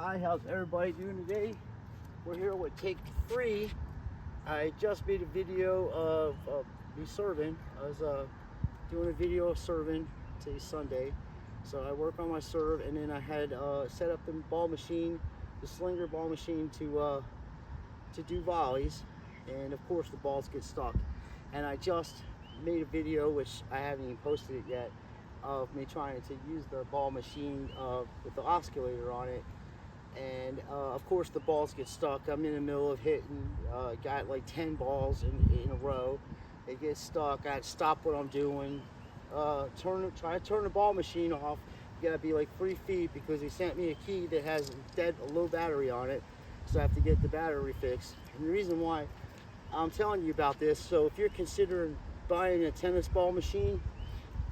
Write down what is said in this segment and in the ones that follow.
Hi, how's everybody doing today? We're here with take 3. I just made a video of me serving. I was doing a video of serving. Today's Sunday, so I work on my serve, and then I had set up the ball machine, the Slinger ball machine, to do volleys, and of course the balls get stuck. And I just made a video, which I haven't even posted it yet, of me trying to use the ball machine with the oscillator on it. And of course the balls get stuck. I'm in the middle of hitting, got like 10 balls in a row. They get stuck. I had to stop what I'm doing, try to turn the ball machine off. You gotta be like 3 feet, because they sent me a key that has a low battery on it, so I have to get the battery fixed. And the reason why I'm telling you about this, so if you're considering buying a tennis ball machine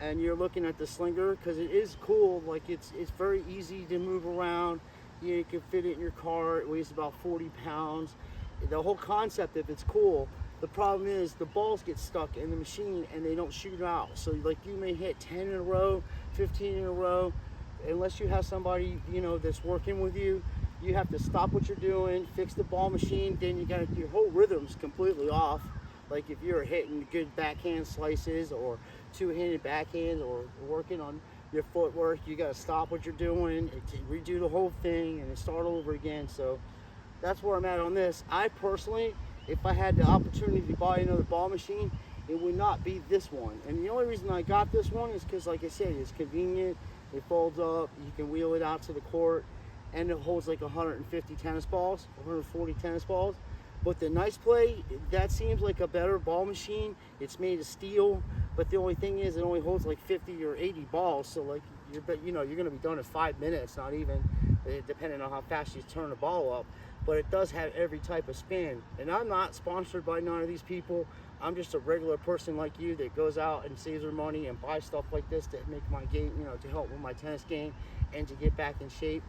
and you're looking at the Slinger, because it is cool, like it's very easy to move around. You can fit it in your car. It weighs about 40 pounds. The whole concept of it's cool. The problem is the balls get stuck in the machine and they don't shoot out. So like you may hit 10 in a row, 15 in a row. Unless you have somebody, you know, that's working with you, you have to stop what you're doing, fix the ball machine. Then you got your whole rhythm's completely off. Like if you're hitting good backhand slices or two-handed backhands or working on your footwork, you got to stop what you're doing, redo the whole thing, and start over again. So that's where I'm at on this. I personally, if I had the opportunity to buy another ball machine, it would not be this one. And the only reason I got this one is because, like I said, it's convenient. It folds up. You can wheel it out to the court, and it holds like 150 tennis balls, 140 tennis balls. But the Nice Play, that seems like a better ball machine. It's made of steel, but the only thing is it only holds like 50 or 80 balls. So like you're gonna be done in 5 minutes, not even, depending on how fast you turn the ball up. But it does have every type of spin. And I'm not sponsored by none of these people. I'm just a regular person like you that goes out and saves their money and buys stuff like this to make my game, you know, to help with my tennis game and to get back in shape.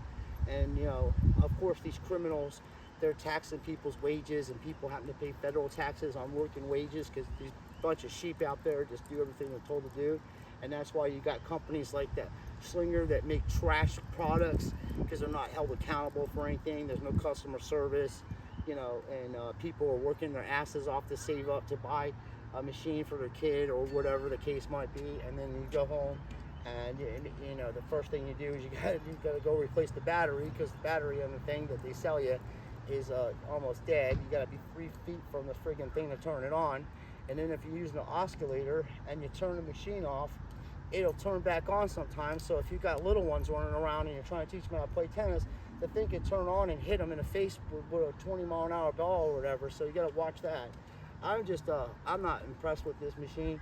And you know, of course, these criminals, they're taxing people's wages, and people having to pay federal taxes on working wages, because these bunch of sheep out there just do everything they're told to do. And that's why you got companies like that Slinger that make trash products, because they're not held accountable for anything. There's no customer service, you know, and people are working their asses off to save up to buy a machine for their kid or whatever the case might be. And then you go home, and you know, the first thing you do is you gotta go replace the battery, because the battery on the thing that they sell you is almost dead. You gotta be 3 feet from the friggin' thing to turn it on. And then if you're using an oscillator and you turn the machine off, it'll turn back on sometimes. So if you've got little ones running around and you're trying to teach them how to play tennis, the thing can turn on and hit them in the face with a 20-mile-an-hour ball or whatever. So you gotta watch that. I'm not impressed with this machine.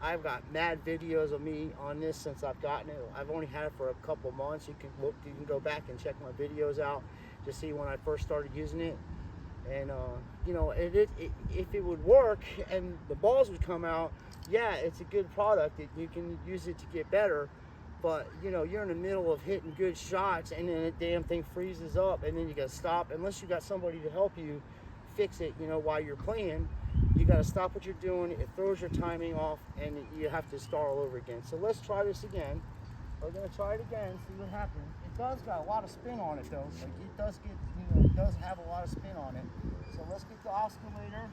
I've got mad videos of me on this since I've gotten it. I've only had it for a couple months. You can go back and check my videos out to see when I first started using it. And you know, if it would work and the balls would come out, yeah, it's a good product. You can use it to get better. But you know, you're in the middle of hitting good shots, and then the damn thing freezes up, and then you gotta stop. Unless you got somebody to help you fix it, you know, while you're playing, you got to stop what you're doing. It throws your timing off, and you have to start all over again. So let's try this again. We're going to try it again, see what happens. It does got a lot of spin on it, though. Like it does get, you know, it does have a lot of spin on it. So let's get the oscillator.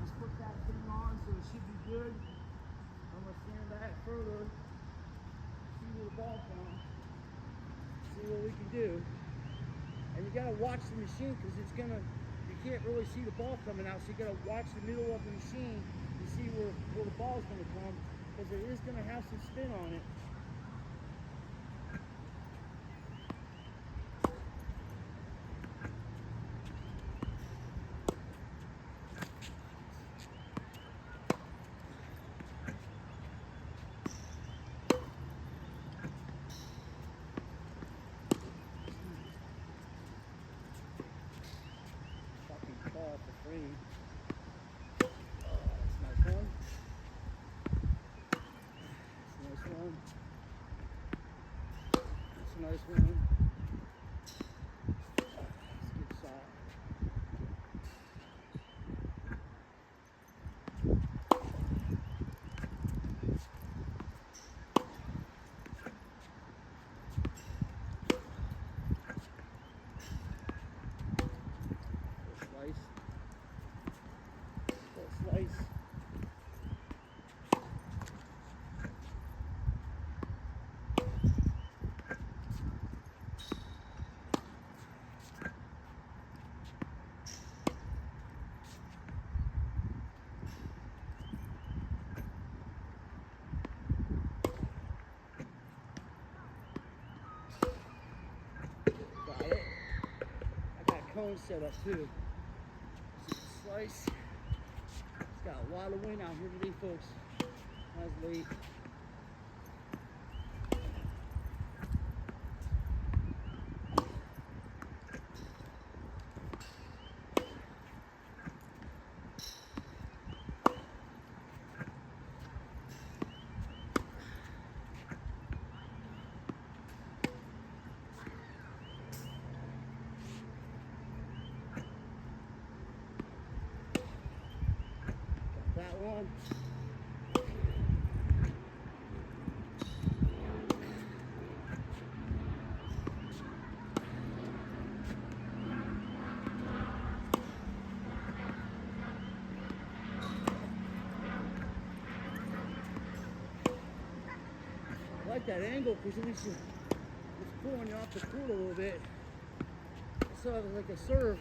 Let's put that thing on, so it should be good. I'm going to stand back further, see where the ball comes, see what we can do. And you got to watch the machine, because it's going to, you can't really see the ball coming out, so you got to watch the middle of the machine to see where the ball's going to come, because it is going to have some spin on it. Ball for free. Oh, that's a nice one. That's a nice one. cone setup too. So slice. It's got a lot of wind out here today, folks. That's late. That one. I like that angle because at least it's pulling you off the pool a little bit. So it's like a serve.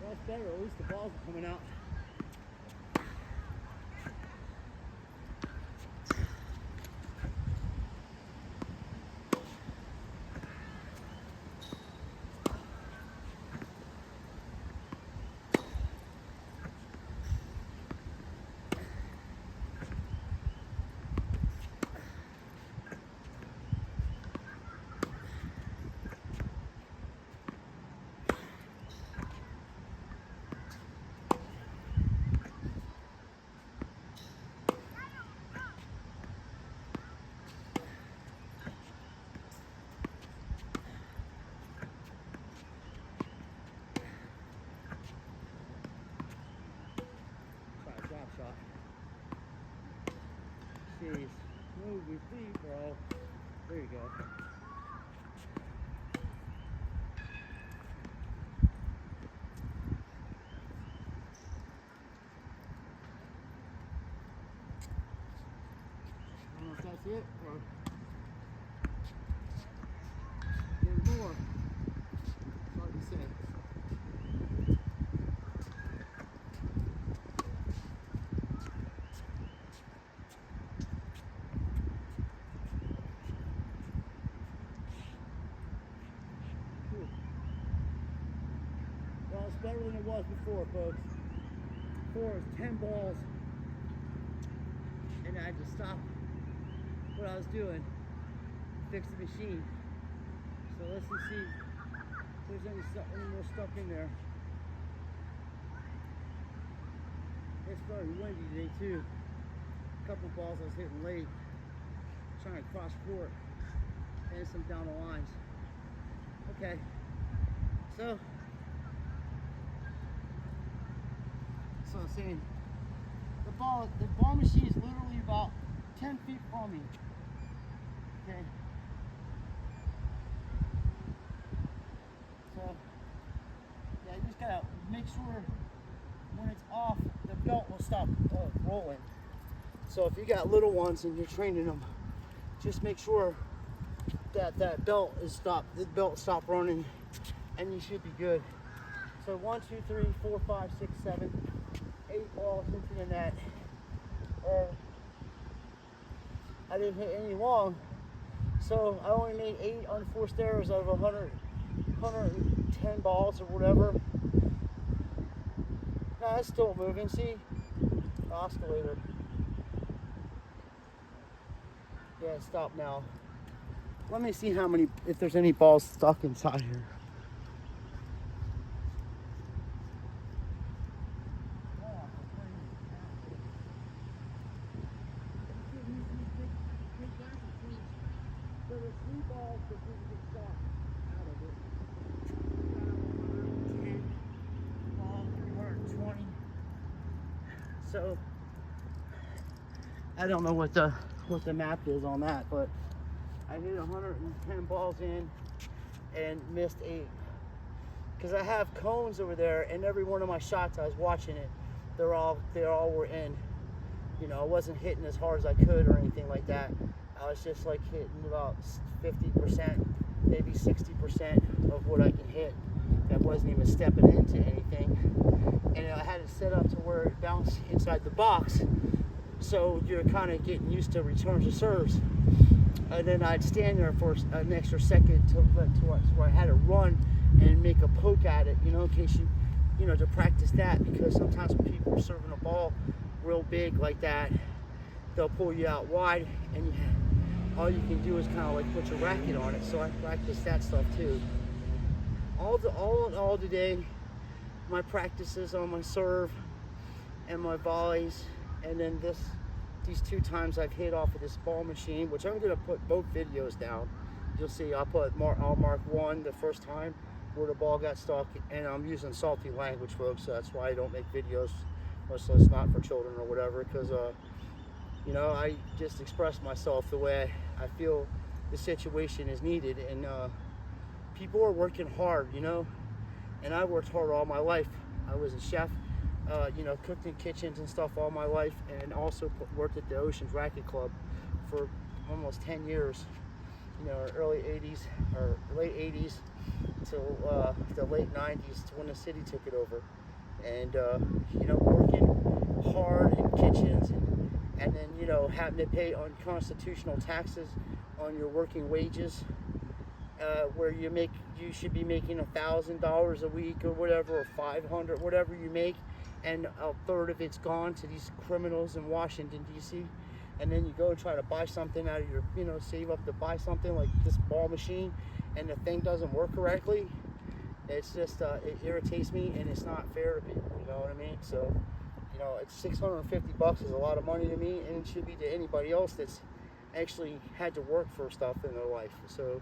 That's better, at least the balls are coming out. Shot. Jeez, move your feet, bro. There you go. I don't know if that's it or there's more. It's hard to say. better than it was before, folks. Before it was 10 balls, and I had to stop what I was doing, fix the machine. So let's see if there's any more stuff in there. It's very windy today too. A couple balls I was hitting late, trying to cross court, and some down the lines. Okay, so I'm saying the ball machine is literally about 10 feet from me. Okay. So yeah, you just gotta make sure when it's off, the belt will stop rolling. So if you got little ones and you're training them, just make sure that belt is stopped. The belt stop running, and you should be good. So 1, 2, 3, 4, 5, 6, 7, 8 balls into the net. I didn't hit any long, so I only made 8 unforced errors out of 110 balls or whatever. Nah, it's still moving. See, oscillator. Yeah, stop now. Let me see if there's any balls stuck inside here. So there's 3 balls that didn't get shot out of it. 110 balls, 320. So I don't know what the map is on that, but I hit 110 balls in and missed 8. Because I have cones over there, and every one of my shots I was watching it, they all were in. You know, I wasn't hitting as hard as I could or anything like that. I was just like hitting about 50%, maybe 60% of what I can hit. That wasn't even stepping into anything. And I had it set up to where it bounced inside the box, so you're kind of getting used to returns of serves. And then I'd stand there for an extra second to where I had to run and make a poke at it, you know, in case you know, to practice that, because sometimes when people are serving a ball real big like that, they'll pull you out wide, and all you can do is kind of like put your racket on it. So I practice that stuff too. All in all today, my practices on my serve and my volleys, and then these 2 times I've hit off of this ball machine, which I'm gonna put both videos down. You'll see I'll mark 1 the first time where the ball got stuck, and I'm using salty language, folks, so that's why I don't make videos, so it's not for children or whatever, because you know, I just express myself the way I feel the situation is needed, and people are working hard, you know, and I worked hard all my life. I was a chef, you know, cooked in kitchens and stuff all my life, and also worked at the Oceans Racket Club for almost 10 years, you know, early 80s or late 80s till the late 90s, to when the city took it over. And you know, working hard in kitchens, and then, you know, having to pay unconstitutional taxes on your working wages, where you should be making $1,000 a week or whatever, or $500, whatever you make, and a third of it's gone to these criminals in Washington, D.C. And then you go and try to buy something out of your, you know, save up to buy something like this ball machine, and the thing doesn't work correctly. It's just, it irritates me, and it's not fair to people, you know what I mean? So, you know, it's $650 is a lot of money to me, and it should be to anybody else that's actually had to work for stuff in their life. So,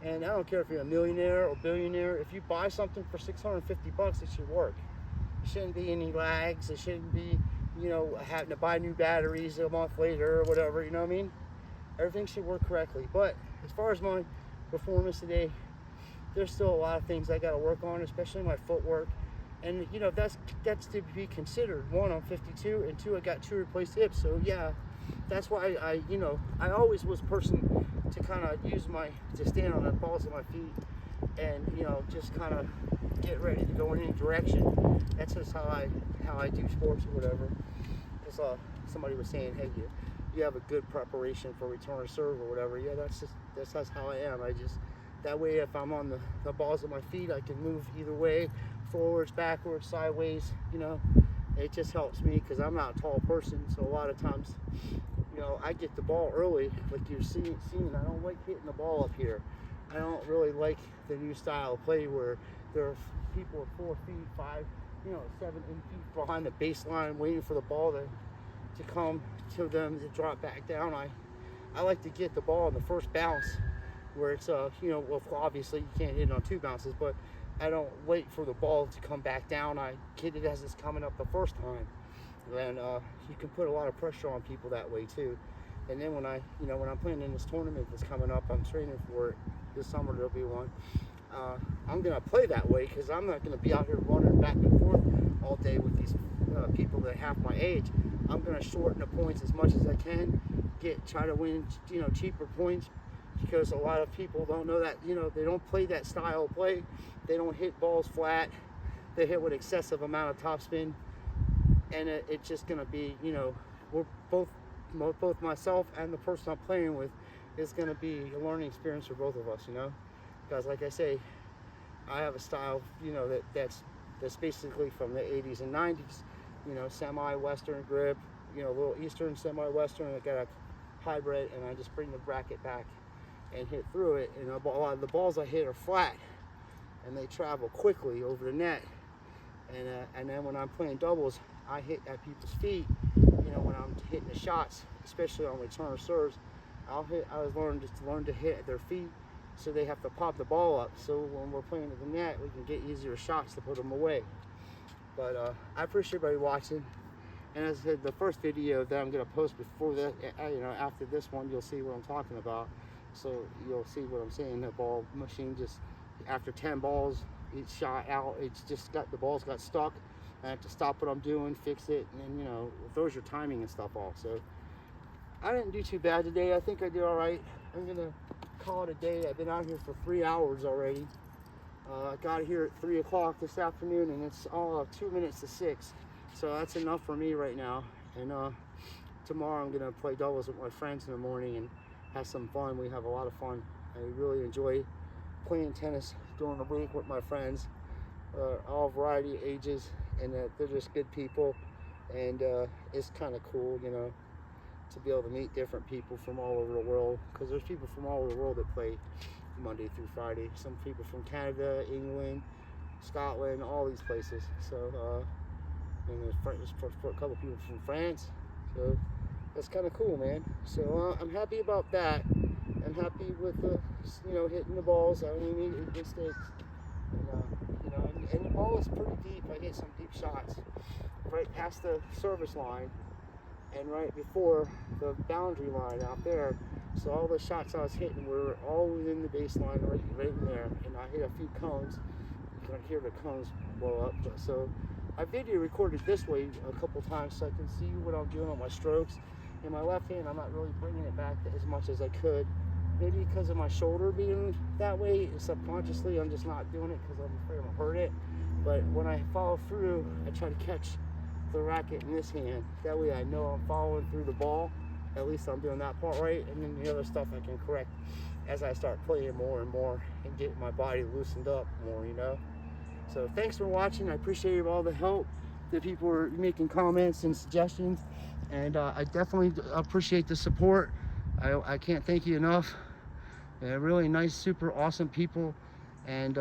and I don't care if you're a millionaire or billionaire, if you buy something for $650, it should work. There shouldn't be any lags. It shouldn't be, you know, having to buy new batteries a month later or whatever, you know what I mean? Everything should work correctly. But as far as my performance today, there's still a lot of things I got to work on, especially my footwork. And, you know, that's to be considered. 1, I'm 52, and 2, I got 2 replaced hips. So yeah, that's why I you know, I always was a person to kind of to stand on the balls of my feet, and, you know, just kind of get ready to go in any direction. That's just how I do sports or whatever. Because somebody was saying, hey, you have a good preparation for return or serve or whatever. Yeah, that's how I am. That way, if I'm on the balls of my feet, I can move either way, forwards, backwards, sideways, you know. It just helps me because I'm not a tall person, so a lot of times, you know, I get the ball early, like you're seeing. I don't like hitting the ball up here. I don't really like the new style of play where there are people are 4 feet, 5, you know, 7, 8 feet behind the baseline waiting for the ball to come to them to drop back down. I like to get the ball in the first bounce where it's, you know, well, obviously you can't hit it on 2 bounces, but I don't wait for the ball to come back down. I get it as it's coming up the first time. And you can put a lot of pressure on people that way too. And then when I'm playing in this tournament that's coming up, I'm training for it this summer. There'll be one. I'm gonna play that way because I'm not gonna be out here running back and forth all day with these people that are half my age. I'm gonna shorten the points as much as I can. Try to win, you know, cheaper points, because a lot of people don't know that, you know, they don't play that style of play. They don't hit balls flat. They hit with excessive amount of topspin, and it's just gonna be, you know, we're both myself and the person I'm playing with is gonna be a learning experience for both of us, you know, because like I say, I have a style, you know, that's basically from the 80s and 90s, you know, semi-western grip, you know, a little eastern, semi-western. I got a hybrid, and I just bring the bracket back and hit through it. And a lot of the balls I hit are flat, and they travel quickly over the net. And then when I'm playing doubles, I hit at people's feet. You know, when I'm hitting the shots, especially on return serves, I learn to hit at their feet, so they have to pop the ball up. So when we're playing at the net, we can get easier shots to put them away. But I appreciate everybody watching. And as I said, the first video that I'm going to post before that, you know, after this one, you'll see what I'm talking about. So you'll see what I'm saying. The ball machine just, after 10 balls, each shot out, the balls got stuck. I have to stop what I'm doing, fix it, and then, you know, it throws your timing and stuff off. So I didn't do too bad today. I think I did all right. I'm going to call it a day. I've been out here for 3 hours already. I got here at 3 o'clock this afternoon, and it's all 2 minutes to 6. So that's enough for me right now. And tomorrow I'm gonna play doubles with my friends in the morning and have some fun. We have a lot of fun. I really enjoy playing tennis during the week with my friends, all variety of ages, and they're just good people. And it's kind of cool, you know, to be able to meet different people from all over the world, because there's people from all over the world that play Monday through Friday. Some people from Canada, England, Scotland, all these places. So and there's a couple people from France, so that's kind of cool, man. So I'm happy about that. I'm happy with you know, hitting the balls. I only need mistakes, and you know, and the ball is pretty deep. I hit some deep shots right past the service line and right before the boundary line out there. So all the shots I was hitting were all within the baseline, right in there. And I hit a few cones. You can hear the cones blow up. So I video recorded this way a couple times so I can see what I'm doing on my strokes. In my left hand, I'm not really bringing it back as much as I could. Maybe because of my shoulder being that way, subconsciously I'm just not doing it because I'm afraid I'm gonna hurt it. But when I follow through, I try to catch the racket in this hand. That way I know I'm following through the ball. At least I'm doing that part right, and then the other stuff I can correct as I start playing more and more and getting my body loosened up more, you know. So thanks for watching. I appreciate all the help that people are making comments and suggestions, and I definitely appreciate the support. I can't thank you enough. Really nice, super awesome people. And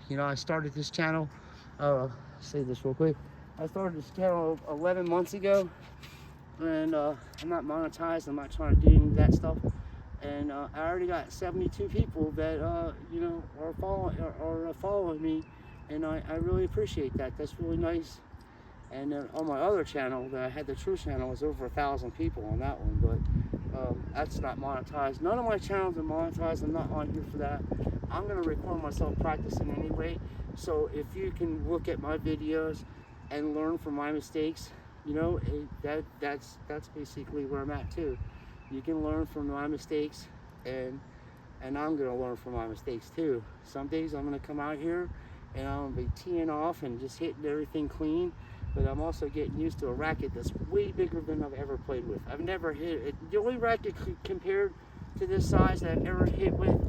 you know, I started this channel, say this real quick, I started this channel 11 months ago, and I'm not monetized. I'm not trying to do any of that stuff. And I already got 72 people that you know, are following me, and I really appreciate that. That's really nice. And on my other channel that I had, the True channel, was over 1,000 people on that one, but that's not monetized. None of my channels are monetized. I'm not on here for that. I'm gonna record myself practicing anyway. So if you can look at my videos and learn from my mistakes, you know, that's basically where I'm at too. You can learn from my mistakes, and I'm gonna learn from my mistakes too. Some days I'm gonna come out here and I'm gonna be teeing off and just hitting everything clean, but I'm also getting used to a racket that's way bigger than I've ever played with. I've never hit it. The only racket compared to this size that I've ever hit with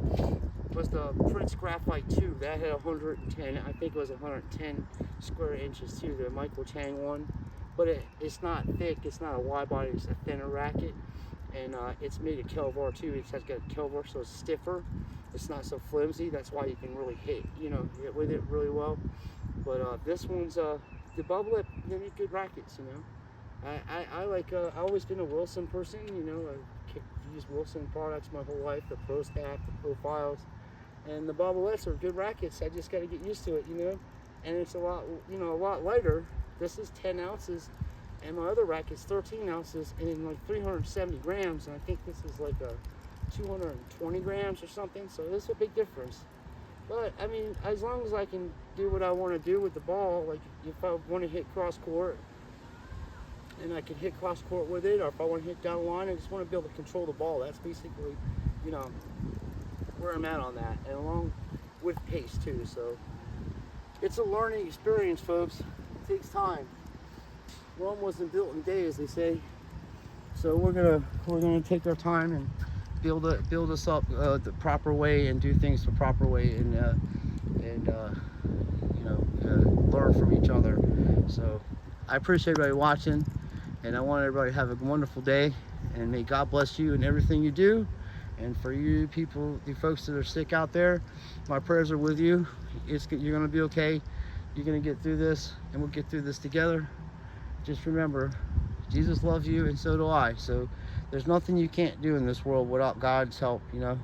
was the Prince Graphite 2. That had 110, I think it was 110 square inches too, the Michael Chang one. But it's not thick, it's not a wide body, it's a thinner racket. And it's made of Kelvar too. It's got Kelvar, so it's stiffer. It's not so flimsy. That's why you can really hit with it really well. But this one's the bubble lip. They make good rackets, you know. I like. I've always been a Wilson person, you know. I've used Wilson products my whole life. The Pro Staff, the Profiles, and the bobblettes are good rackets. I just got to get used to it, you know. And it's a lot lighter. This is 10 ounces. And my other racket's 13 ounces and like 370 grams. And I think this is like a 220 grams or something. So there's a big difference. But I mean, as long as I can do what I want to do with the ball, like if I want to hit cross court and I can hit cross court with it, or if I want to hit down the line, I just want to be able to control the ball. That's basically, you know, where I'm at on that. And along with pace too. So it's a learning experience, folks. It takes time. Rome wasn't built in a day, as they say. So we're gonna take our time and build us up the proper way and do things the proper way and learn from each other. So I appreciate everybody watching, and I want everybody to have a wonderful day, and may God bless you in everything you do. And for you people, the folks that are sick out there, my prayers are with you. You're gonna be okay. You're gonna get through this, and we'll get through this together. Just remember, Jesus loves you and so do I. So there's nothing you can't do in this world without God's help, you know.